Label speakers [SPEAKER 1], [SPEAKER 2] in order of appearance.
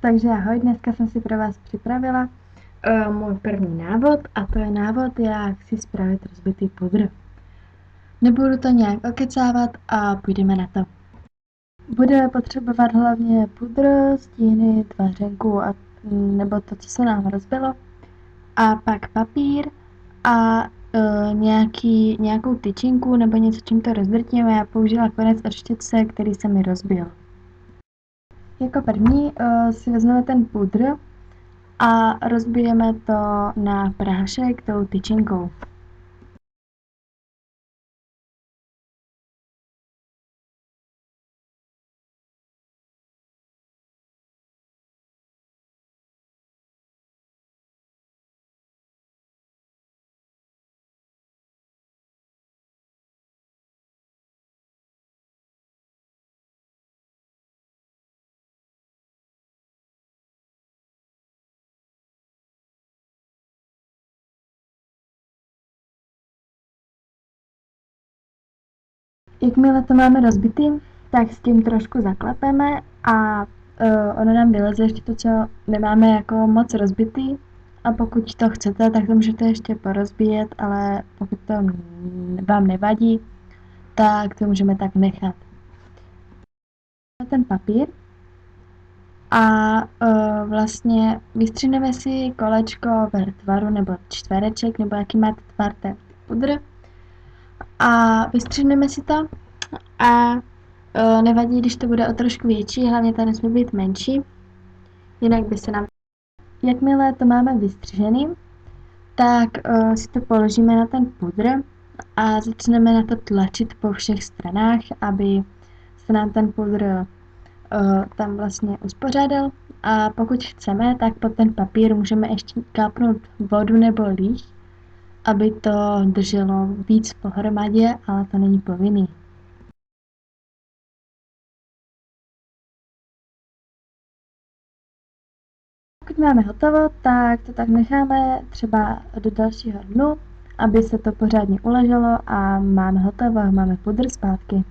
[SPEAKER 1] Takže ahoj, dneska jsem si pro vás připravila můj první návod a to je návod, jak si spravit rozbitý pudr. Nebudu to nějak okecávat a půjdeme na to. Budeme potřebovat hlavně pudr, stíny, tvařenku nebo to, co se nám rozbilo, a pak papír a nějakou tyčinku nebo něco, čím to rozdrtíme. Já použila konec od štětce, který se mi rozbil. Jako první si vezmeme ten pudr a rozbijeme to na prášek tou tyčinkou. Jakmile to máme rozbitý, tak s tím trošku zaklepeme a ono nám vyleze ještě to, co nemáme jako moc rozbitý. A pokud to chcete, tak to můžete ještě porozbíjet, ale pokud to vám nevadí, tak to můžeme tak nechat. Ten papír a vlastně vystříneme si kolečko ve tvaru nebo čtvereček, nebo jaký máte tvar ten pudr. A vystříneme si to a nevadí, když to bude o trošku větší, hlavně to nesmí být menší, jinak by se nám... Jakmile to máme vystřižený, tak si to položíme na ten pudr a začneme na to tlačit po všech stranách, aby se nám ten pudr tam vlastně uspořádal. A pokud chceme, tak pod ten papír můžeme ještě kápnout vodu nebo líh, aby to drželo víc pohromadě, ale to není povinný. Pokud máme hotovo, tak to tak necháme třeba do dalšího dnu, aby se to pořádně uleželo a máme hotovo, máme pudr zpátky.